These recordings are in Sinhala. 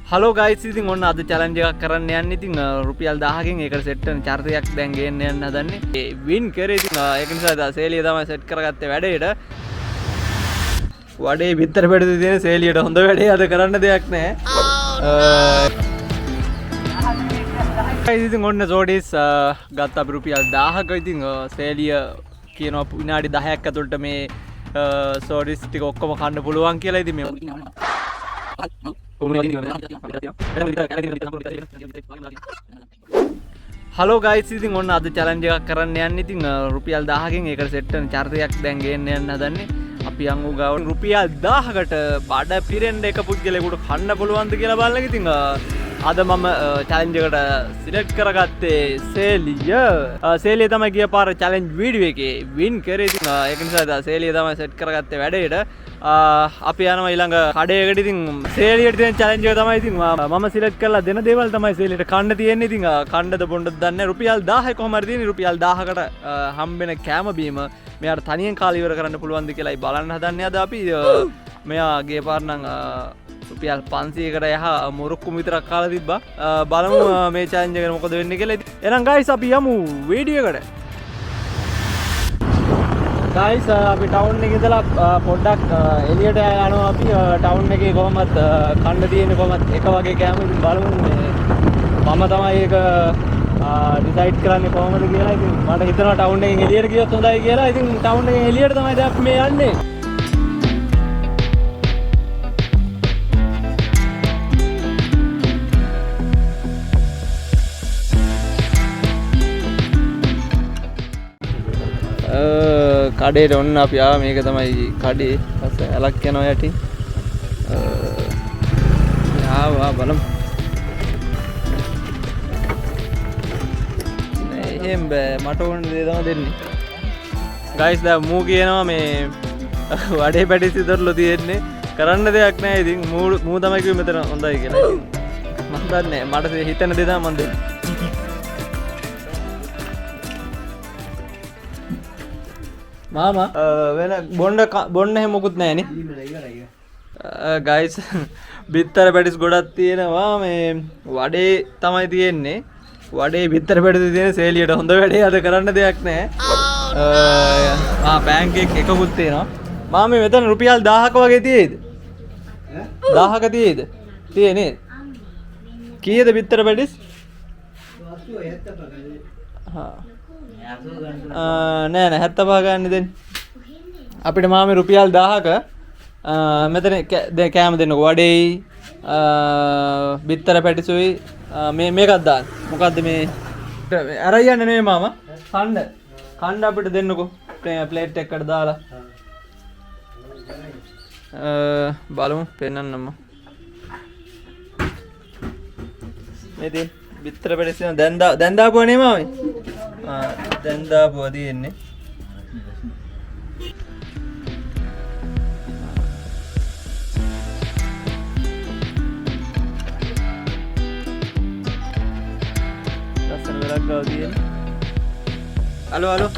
හලෝ ගයිස් ඉතින් ඔන්න අද චැලන්ජ් එකක් කරන්න යන්නේ. ඉතින් රුපියල් 1000කින් ඒකට සෙට් වෙන චරිතයක් දැන් ගේන්න යන්න හදන්නේ. ඒ වින් කරේ ඉතින් ඒක නිසා සේලිය තමයි සෙට් කරගත්තේ වැඩේට. වඩේ පිටර පිටේ තියෙන සේලියට හොඳ වැඩේ අද කරන්න දෙයක් නැහැ. ගයිස් ඉතින් ඔන්න සෝඩිස් ගත්ත අපි රුපියල් 1000ක. ඉතින් සේලිය කියනවා විනාඩි 10ක් ඇතුළත මේ සෝඩිස් ටික ඔක්කොම කන්න පුළුවන් කියලා. ඉතින් මේ හලෝ ගයිස් ඉතින් ඔන්න අද චැලන්ජ් එකක් කරන්න යන්නේ. ඉතින් රුපියල් 1000කින් ඒකට සෙට් වෙන චරිතයක් දැන් ගේන්න යන්න හදන්නේ. අපි යමු ගාව රුපියල් 1000කට බඩ පිරෙන්න එක පුද්ගලයෙකුට කන්න පුළුවන්ද කියලා බලන්න. ඉතින් අද මම චැලන්ජ් එකට සිලෙක්ට් කරගත්තේ සේලිය තමයි ගිය පාර චැලන්ජ් වීඩියෝ එකේ වින් කරේ. ඉතින් ඒක නිසා සේලිය තමයි සෙට් කරගත්තේ වැඩේට. අපි යනවා ඊළඟ කඩේකට. ඉතින් සේලියට දෙන චැලන්ජ් එක තමයි ඉතින් මම සිලෙක්ට් කරලා දෙන දේවල් තමයි සේලියට කන්න තියෙන්නේ. ඉතින් කන්නද බොන්නද දන්නේ නැහැ. රුපියල් 1000යි කොහොම හරි තියෙන්නේ. රුපියල් 1000කට හම්බෙන කෑම බීම මෙයාට තනියෙන් කාලේ ඉවර කරන්න පුළුවන්ද කියලායි බලන්න හදන්නේ අද අපි. මෙයා ගිය පාර නම් රුපියල් 500කට යහ මුරුක්කු විතරක් කාලා තිබ්බා. බලමු මේ චැලන්ජ් එක මොකද වෙන්නේ කියලා. එහෙනම් ගයිස් අපි යමු වීඩියෝ එකට. ගයිස් අපි ටවුන් එකේ ඉඳලා පොඩ්ඩක් එළියට යනවා. අපි ටවුන් එකේ කොහොමද කන්න තියෙන්නේ කොහොමද එක වගේ කෑම ඉතින් බලමු. මම තමයි ඒක ඩිසයිඩ් කරන්නේ කොහොමද කියලා. ඉතින් මට හිතෙනවා ටවුන් එකෙන් එළියට ගියොත් හොඳයි කියලා. ඉතින් ටවුන් එකෙන් එළියට තමයි දැන් අපි මේ යන්නේ. කඩේට ඔන්න අපි ආවා. මේක තමයි කඩේ. පස්ස ඇලක් යනවා යටින්. ආවා බලමු. එහෙම බෑ මට ඕන දේ තමයි දෙන්නේ. ගයිස් දැන් මූ කියනවා මේ වඩේ පැටිස් ඉදරලු තියෙන්නේ කරන්න දෙයක් නැහැ. ඉතින් මූ තමයි කිව්වේ මෙතන හොඳයි කියලා. ඉතින් මම දන්නේ මට හිතෙන දේ තමයි මම දෙන්නේ. මාමා වෙන බොන්න එහෙම මොකුත් නැහැ නේ. ගයිස් බිත්තර පැටිස් ගොඩක් තියෙනවා. මේ වඩේ තමයි තියෙන්නේ. වඩේ බිත්තර පැටිස් තියෙන සේලියට හොඳ වැඩේ අද කරන්න දෙයක් නැහැ. පෑන්කේක් එකකුත් තියෙනවා. මාමේ මෙතන රුපියල් 1000ක වගේ තියෙයිද? 1000ක තියෙයිද? තියෙ නේද? කීයද බිත්තර පැටිස්? නෑ 75 ගන්න දෙන්න අපිට. මාමේ රුපියල් 1000ක මෙතන කෑම දෙන්නකො. වඩේයි බිත්තර පැටිසුයි මේකක් දාන්න. මොකද්ද මේ අරයි යන්නේ නෙමෙයි මාමා. කන්න අපිට දෙන්නකො ප්ලේට් එකකට දාලා. බලමු පෙන්නන්නම්ම. මේ තියෙන බිත්තර පැටිස් දැන් දාපුවා නේ මාමේ. දැන් දාපුවා තියෙන්නේ. ලස්සන වෙලක් ගාව තියෙන්නේ. හලෝ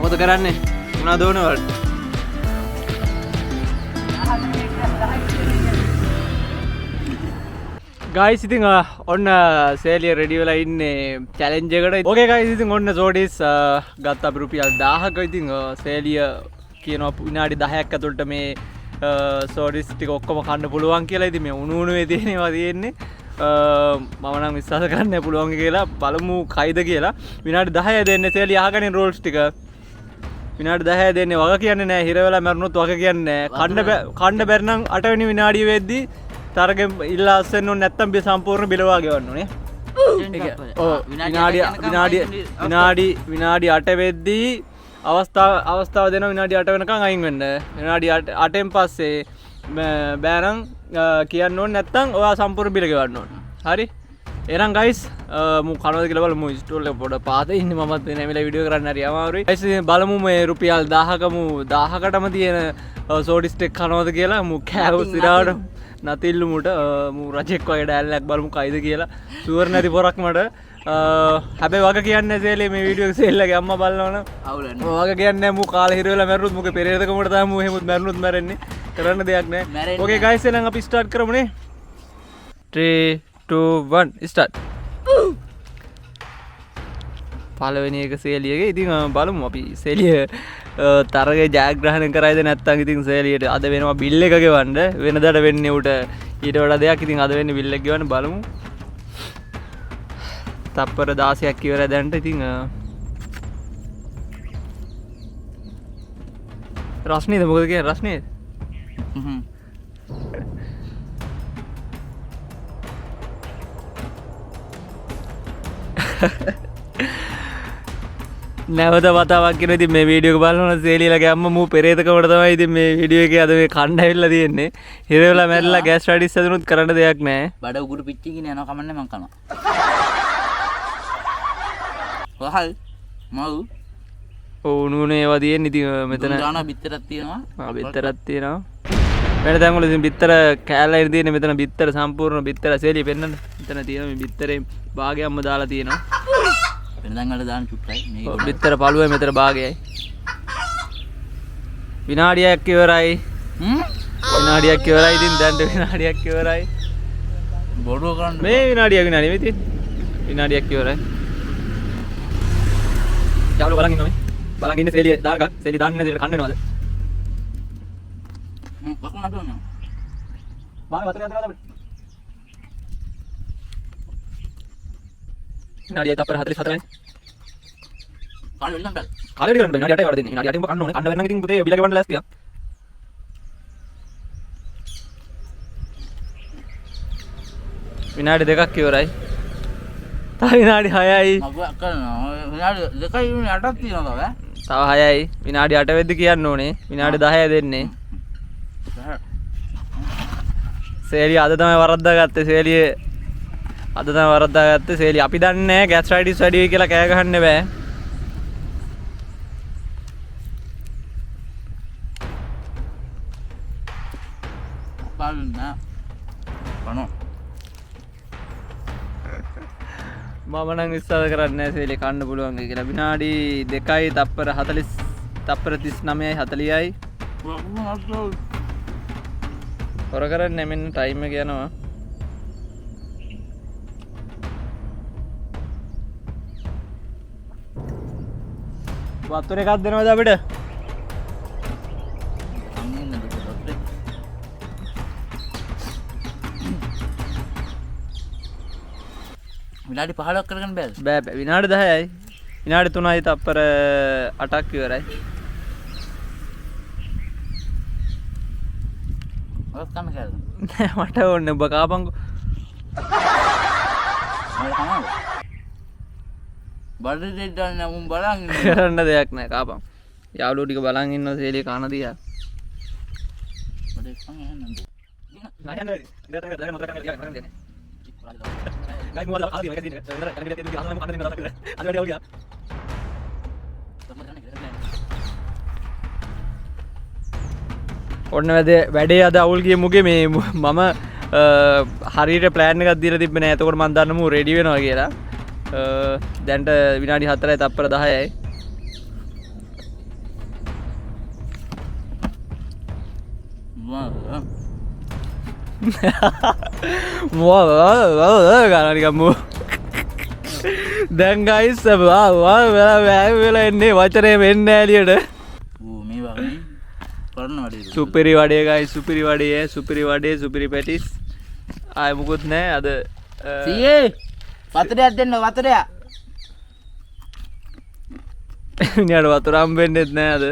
මොකද කරන්නේ? මොනවද ඕනේ වලට? ගයිස් ඉතින් ඔන්න සේලිය රෙඩි වෙලා ඉන්නේ චැලෙන්ජ් එකට. ඕකේ ගයිස් ඉතින් ඔන්න සෝඩිස් ගත්ත අපි රුපියල් 1000ක. ඉතින් සේලිය කියනවා විනාඩි 10ක් ඇතුළත මේ සෝඩිස් ටික ඔක්කොම කන්න පුළුවන් කියලා. ඉතින් මේ උණුවේ තියෙනවා තියෙන්නේ. මම නම් විශ්වාස කරන්න පුළුවන් කියලා. බලමු කයිද කියලා. විනාඩි 10 දෙන්නේ සේලිය අහගන්නේ රෝල්ස් ටික. විනාඩි 10 දෙන්නේ වග කියන්නේ නැහැ. හිර වෙලා මැරුණොත් වග කියන්නේ නැහැ. කන්න බැරි නම් 8 වෙනි විනාඩිය වෙද්දී තරගෙන් ඉල්ලා අස්සෙන්න ඕනේ. නැත්තම් බිය සම්පූර්ණ බිලවා ගෙවන්න ඕනේ. විනාඩි 8 වෙද්දී අවස්ථාව දෙනවා. විනාඩි 8 වෙනකන් අයින් වෙන්න. විනාඩි 8න් පස්සේ බෑනම් කියන්න ඕනේ. නැත්තම් ඔයා සම්පූර්ණ බිල ගෙවන්න ඕනේ. හරි. එහෙනම් ගයිස් මු කනවද කියලා බලමු. ස්ටෝල් එක පොඩ පාතේ ඉන්නේ. මමත් නැමිලා වීඩියෝ කරන්න හරි අමාරුයි. ගයිස් බලමු මේ රුපියල් 1000ක මු 1000කටම තියෙන සෝඩිස් ටික කනවද කියලා. මු කෑවොත් ඉරාට නතිල්ලු මුට රජෙක් වගේ ඩෑල්ලක් බලමු කයිද කියලා. ෂුවර් නැති පොරක් මට හැබැයි වග කියන්නේ සේලේ මේ වීඩියෝ එක සේල්ලගේ අම්මා බලනවනම් අවුලන්නේ වග කියන්නේ මු කාලේ හිර වෙලා මැරුණොත් මුගේ පෙරේතකමට තමයි මු එහෙමත් මැරුණොත් මැරෙන්නේ කරන්න දෙයක් නැහැ ඕකේ ගයිස් එහෙනම් අපි ස්ටාර්ට් කරමුනේ 3 2 1 ස්ටාර්ට් පළවෙනි එක සේලියගේ ඉතින් බලමු අපි සේලිය තරගේ ජයග්‍රහණය කරයිද නැත්නම් ඉතින් සේලියට අද වෙනවා බිල් එක ගෙවන්න වෙනදාට වෙන්නේ උට ඊට වඩා දෙයක් ඉතින් අද වෙන්නේ බිල් එක ගෙවන්න බලමු තප්පර 16ක් ඉවරයි දැන්ට ඉතින් රස්නේද මොකද කියන්නේ රස්නේද නැවත වතාවක් කියන ඉතින් මේ වීඩියෝ එක බලනවා සේලියලගේ අම්මා මූ පෙරේතකමට තමයි ඉතින් මේ වීඩියෝ එකේ අද මේ කණ්ඩ ඇවිල්ලා තියෙන්නේ හිර වෙලා මැරිලා ගෑස් ස්ටඩිස් හදුනොත් කරන්න දෙයක් නැහැ බඩ උගුරු පිච්චිගෙන යනවා කමන්නේ මං කනවා වහල් මව් ඔව් නුනේ ඒවා තියෙන්නේ ඉතින් මෙතන දාන බිත්තරක් තියෙනවා බිත්තරක් තියෙනවා වෙන තැන් වල ඉතින් බිත්තර කෑල්ලයි තියෙන්නේ මෙතන බිත්තර සම්පූර්ණ බිත්තර සේලිය පෙන්නන්න මෙතන තියෙන මේ බිත්තරේ භාගයක්ම දාලා තියෙනවා වෙනදන් වල දාන චුට්ටයි මේක බිත්තර පළුවේ මෙතන භාගයයි විනාඩියක් ඉවරයි විනාඩියක් ඉවරයි ඉතින් දැන් විනාඩියක් ඉවරයි බොරුව කරන්න මේ විනාඩියක් නෙමෙයි ඉතින් විනාඩියක් ඉවරයි යාළුවා බලන් ඉන්නවා මේ බලන් ඉන්නේ සේලිය දාගක් සේලිය දාන්නේ නැති කන්න වෙනවද වකුණ නටනවා බාන වතුර යනවා අපිට විනාඩිය තප්පර 44යි කාලෙ වෙලම් බෑ කාලෙට කරන්න බෑ විනාඩි 8යි වඩ දෙන්නේ විනාඩි 8යිම කන්න ඕනේ කන්න වෙනනම් ඉතින් පුතේ බිල ගෙවන්න ලෑස්තියක් විනාඩි දෙකක් ඉවරයි තව විනාඩි 6යි මම කරනවා විනාඩි 2යි විනාඩි 8ක් තියෙනවා තව තව 6යි විනාඩි 8 වෙද්දි කියන්න ඕනේ විනාඩි 10යි දෙන්නේ සේලිය අද තමයි වරද්දාගත්තේ සේලිය අද තමයි වරද්දාගත්තේ සේලිය අපි දන්නේ නැහැ ගෑස්ට්‍රයිටිස් වැඩි වෙයි කියලා කෑ ගහන්න බෑ පාලුන කනෝ මම නම් විශ්වාස කරන්නේ නැහැ සේලිය කන්න පුළුවන් කියලා විනාඩි 2යි තප්පර 40 තප්පර 39යි 40යි හොර කරන්නේ මෙන්න ටයිම් එක යනවා වතුර එකක් දෙනවද අපිට විනාඩි 15ක් කරගන්න බෑද බෑ විනාඩි 10යි විනාඩි 3යි තප්පර 8ක් ඉවරයි ඔය කන්න කෑද නෑ මට ඕනේ ඔබ කාපන්කෝ මම කනවා බඩ දෙන්න උන් බලන් කරන්න දෙයක් නෑ කාපන් යාළුවෝ ටික බලන් ඉන්නවා සේලිය කන දිහා බඩ කන්න යන්න නෑ යන්න Guys, mau ada kali mereka sini. Sebenarnya kan kita itu asal mau kangen dengan ada dia dia. ඔන්න වැඩේ අද අවුල් ගිය මුගේ මේ මම හරියට ප්ලෑන් එකක් දීලා තිබ්බේ නෑ. එතකොට මම දන්න මු රෙඩි වෙනවා කියලා. දැන්ට විනාඩි 4යි තප්පර 10යි. දැන් ගයිස් වෙලා එන්නේ වචනේ වෙන්න ඇලියට සුපිරි වඩේ ගයි සුපිරි වඩේ සුපිරි වඩේ සුපිරි පැටිස් ආය මුකුත් නෑ අද සීයේ වතුරයක් දෙන්න වතුරයක් මිනිහට වතුර හම්බෙන්නෙත් නෑ අද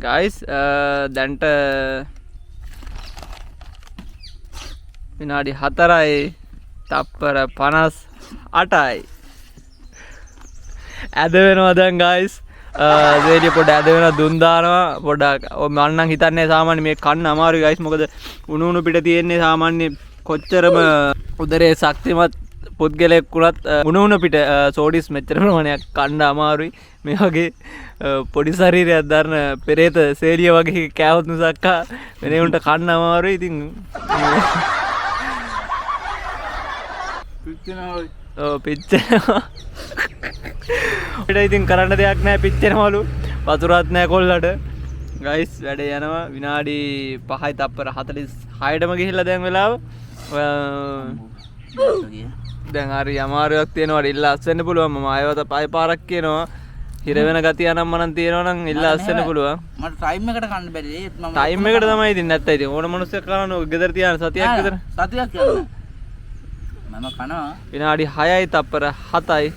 ගයිස් දැන්ට විනාඩි 4යි තප්පර 58යි ඇද වෙනවා දැන් ගයිස් සේලිය පොඩ ඇද වෙනවා දුන් දානවා පොඩක් මම නම් හිතන්නේ සාමාන්‍ය මේ කන්න අමාරුයි ගයිස් මොකද උණු උණු පිට තියෙන්නේ සාමාන්‍ය කොච්චරම උදරේ ශක්තිමත් පුද්ගලයෙක් වුණත් උණ පිට සෝඩිස් මෙච්චර ප්‍රමාණයක් කන්න අමාරුයි. මේ වගේ පොඩි ශරීරයක් දරන පෙරේත සේලිය වගේ කෑවොත් මිසක් වෙන උන්ට කන්න අමාරුයි. ඉතින් පිච්චෙනවා. ඉතින් කරන්න දෙයක් නැහැ, පිච්චෙනවලු. වතුරත් නැහැ කොල්ලට. ගයිස් වැඩේ යනවා. විනාඩි 5යි තප්පර 46ටම ගිහිල්ලා දැන් වෙලාව. දැන් හරි අමාරුවක් තියෙනවා. ඉල්ල අස්වෙන්න පුළුවන්. මම ආයෙත් පය පාරක් කියනවා. හිර වෙන ගතිය නම් මනම් තියෙනවා නම් ඉල්ල අස්වෙන්න පුළුවන්. මට ටයිම් එකට කන්න බැරි. ඒත් මම ටයිම් එකට තමයි ඉතින් නැත්තයි. ඉතින් ඕන මිනිස්සෙක් කරන්නේ ගෙදර තියාන සතියක් විතර. සතියක් කියන්න. මම කනවා. විනාඩි 6යි තප්පර 7යි.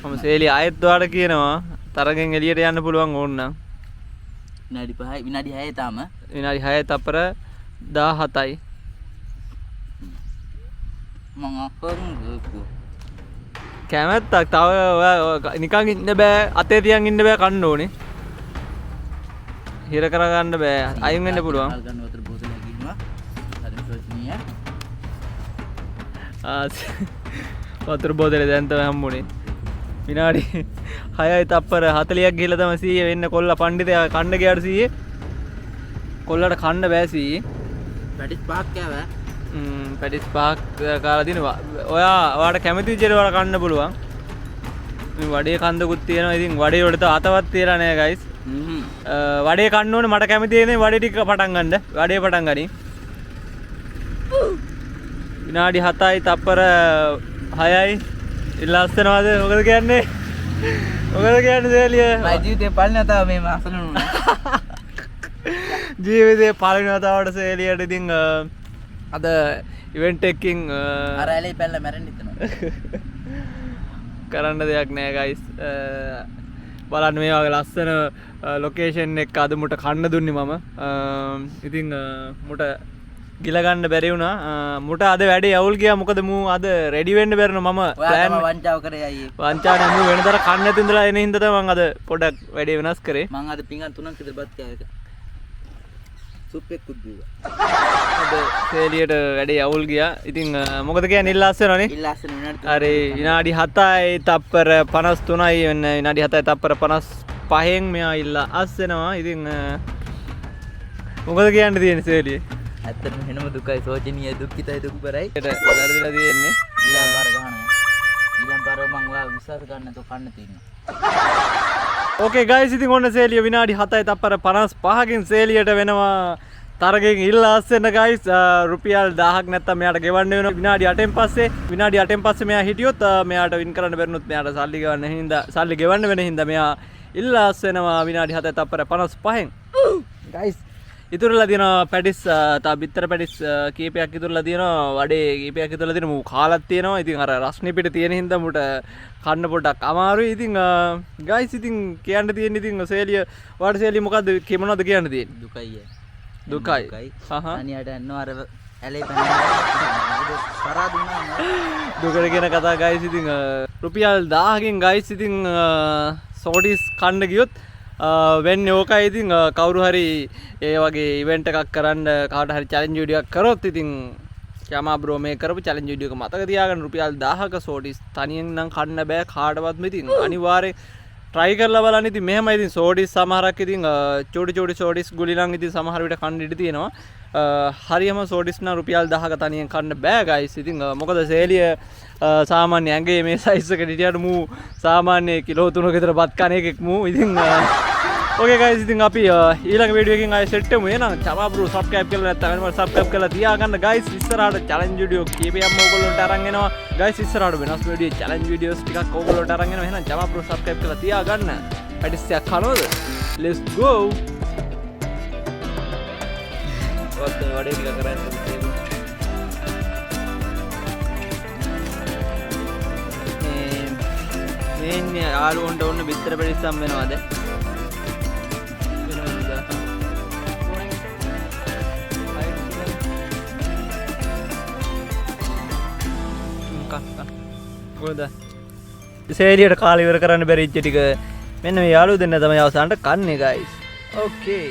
මම සේලිය ආයෙත් ඔයාලට කියනවා තරගෙන් එළියට යන්න පුළුවන් ඕන නම්. විනාඩි 5යි විනාඩි 6යි තාම. විනාඩි 6යි තප්පර 17යි. මම අහන්නේ කැමැත්තක් තව නිකන් ඉන්න බෑ. අතේ තියන් ඉන්න බෑ, කන්න ඕනේ. හිර කරගන්න බෑ. අයින් වෙන්න පුළුවන්. ගන්න වතුර බෝතලයක් ගිහිනවා. හරි ප්‍රශ්නිය. වතුර බෝතලේ දැන් තමයි හම්බුනේ. විනාඩි 6යි තප්පර 40ක් ගිහලා තමයි 100 වෙන්න. කොල්ල පණ්ඩිතයා කන්න ගියාට 100. කොල්ලට කන්න බෑ 100. පැටිස් පාක් කෑවා. පැටිස් පාක් කාලා දිනවා. ඔයාට කැමති විදිහට ඔයාලා කන්න පුළුවන්. මේ වඩේ කන්දකුත් තියෙනවා. ඉතින් වඩේ වලට අතවත් තියලා නෑ ගයිස්. වඩේ කන්න ඕනේ. මට කැමති දේ වඩේ ටික පටන් ගන්න. වඩේ පටන් ගනි. විනාඩි 7යි තප්පර 6යි. ඉල්ලස්සනවාද? මොකද කියන්නේ? මොකද කියන්නේ සේලිය? මගේ ජීවිතේ පළවෙනි වතාව මේ අසලන උනා. ජීවිතේ පළවෙනි වතාවට සේලියට ඉතින් අද ඉවෙන්ට් එකකින් අර ඇලේ පැල්ල මැරෙන්න හිතනවා. කරන්න දෙයක් නෑ ගයිස්. බලන්න මේ වගේ ලස්සන ලොකේෂන් එක අද මුට කන්න දුන්නේ මම. ඉතින් මුට ගිල ගන්න බැරි වුණා. මුට අද වැඩේ අවුල් ගියා. මොකද මූ අද රෙඩි වෙන්න බැරිනවා. මම ප්ලෑන් වංචාව කරේ අයියේ. වංචාව නෑ. මූ වෙනතර කන්න නැති ඉඳලා එන හින්දා තමයි මම අද පොඩක් වැඩේ වෙනස් කරේ. මං අද පිංගන් 3ක් විතර බත් කෑවා. සුප් එකකුත් බීවා. අද සේලියට වැඩේ අවුල් ගියා. ඉතින් මොකද කියන්නේ ඉල්ල අස්සනවනේ. ඉල්ල අස්සන විනාඩි 3. හරි විනාඩි 7යි තප්පර 53යි වෙන විනාඩි 7යි තප්පර 55න් මෙයා ඉල්ල අස්සනවා. ඉතින් මොකද කියන්න තියෙන්නේ සේලිය? ඇත්තටම වෙනම දුකයි, සෝචනීය දුක්ඛිතයි දුක්බරයි. ඒකට වැරදිලා තියෙන්නේ. ඊළඟ පාර ගහනවා. ඊළඟ පාර මං ඔයා විශ්වාස ගන්න නැතුව කන්න තියෙනවා. ඕකේ ගයිස්, ඉතින් ඔන්න සේලිය විනාඩි 7යි තප්පර 55කින් සේලියට වෙනවා තරගෙන් ඉල්ල අස්සෙන්න ගයිස්. රුපියල් 1000ක් නැත්තම් මෙයාට ගෙවන්න වෙනවා විනාඩි 8න් පස්සේ. විනාඩි 8න් පස්සේ මෙයා හිටියොත් මෙයාට වින් කරන්න බැරිනොත් මෙයාට සල්ලි ගන්න හින්දා සල්ලි ගෙවන්න වෙන හින්දා මෙයා ඉල්ල අස්සෙනවා විනාඩි 7යි තප්පර 55න්. ගයිස් ඉතුරුලා තියෙනවා පැටිස් තා බිත්තර පැටිස් කීපයක් ඉතුරුලා තියෙනවා. වඩේ කීපයක් ඉතුරුලා තියෙනවා. මූ කාලක් තියෙනවා. ඉතින් අර රස්නේ පිට තියෙන හින්දා මුට කන්න පොඩ්ඩක් අමාරුයි. ඉතින් ගයිස් ඉතින් කියන්න තියෙන්නේ ඉතින් සේලිය වාට සේලිය මොකද්ද මොනවද කියන්න තියෙන්නේ? දුකයි. දුකයි. අනියට යනවා අර ඇලේ පැනලා කරා දුන්නා. දුකට කියන කතා ගයිස්. ඉතින් රුපියල් 1000කින් ගයිස් ඉතින් සෝඩිස් කන්න ගියොත් වෙන්නේ ඕකයි. ඉතින් කවුරු හරි ඒ වගේ ඉවෙන්ට් එකක් කරන්න කාට හරි චැලෙන්ජ් වීඩියෝ එකක් කරොත් ඉතින් කැමා බ්‍රෝ මේ කරපු චැලෙන්ජ් වීඩියෝ එක මතක තියාගන්න. රුපියල් 1000ක සෝඩිස් තනියෙන් නම් කන්න බෑ කාටවත්ම. ඉතින් අනිවාර්යෙන් try කරලා බලන්න. ඉතින් මෙහෙමයි ඉතින් සෝඩිස් සමහරක් ඉතින් චූටි සෝඩිස් ගුලි නම් ඉතින් සමහර විට කන්න ඉඩ තියෙනවා. හරියම සෝඩිස් නම් රුපියල් 1000ක තනියෙන් කන්න බෑ ගයිස්. ඉතින් මොකද සේලිය සාමාන්‍ය ඇඟේ මේ සයිස් එකට හිටියට මූ සාමාන්‍ය කිලෝ 3ක විතර බත් කන එකෙක් මූ. ඉතින් ඕකේ ගයිස්, ඉතින් අපි ඊළඟ වීඩියෝ එකකින් ආයෙ සෙට් වෙමු. එහෙනම් චමා බ්‍රෝ සබ්ස්ක්‍රයිබ් කරලා නැත්නම් වෙනම සබ්ස්ක්‍රයිබ් කරලා තියාගන්න ගයිස්. ඉස්සරහට චැලෙන්ජ් වීඩියෝ කීපයක්ම ඕගොල්ලන්ට අරන් එනවා ගයිස්. ඉස්සරහට වෙනස් වීඩියෝ චැලෙන්ජ් වීඩියෝස් ටිකක් ඕගොල්ලන්ට අරන් එනවා. එහෙනම් චමා බ්‍රෝ සබ්ස්ක්‍රයිබ් කරලා තියාගන්න. පැටිස් එකක් කනවද? let's go. ඔත් වඩේ ටික කරන්න මේ ආලුවන්ට ඕන්න බිත්තර පැටිස් හම් වෙනවද? සේලියට කාලය ඉවර කරන්න බැරිච්ච ටික මෙන්න මේ යාළුවෝ දෙන්න තමයි අවසානට කන්නේ ගයිස්. ඕකේ.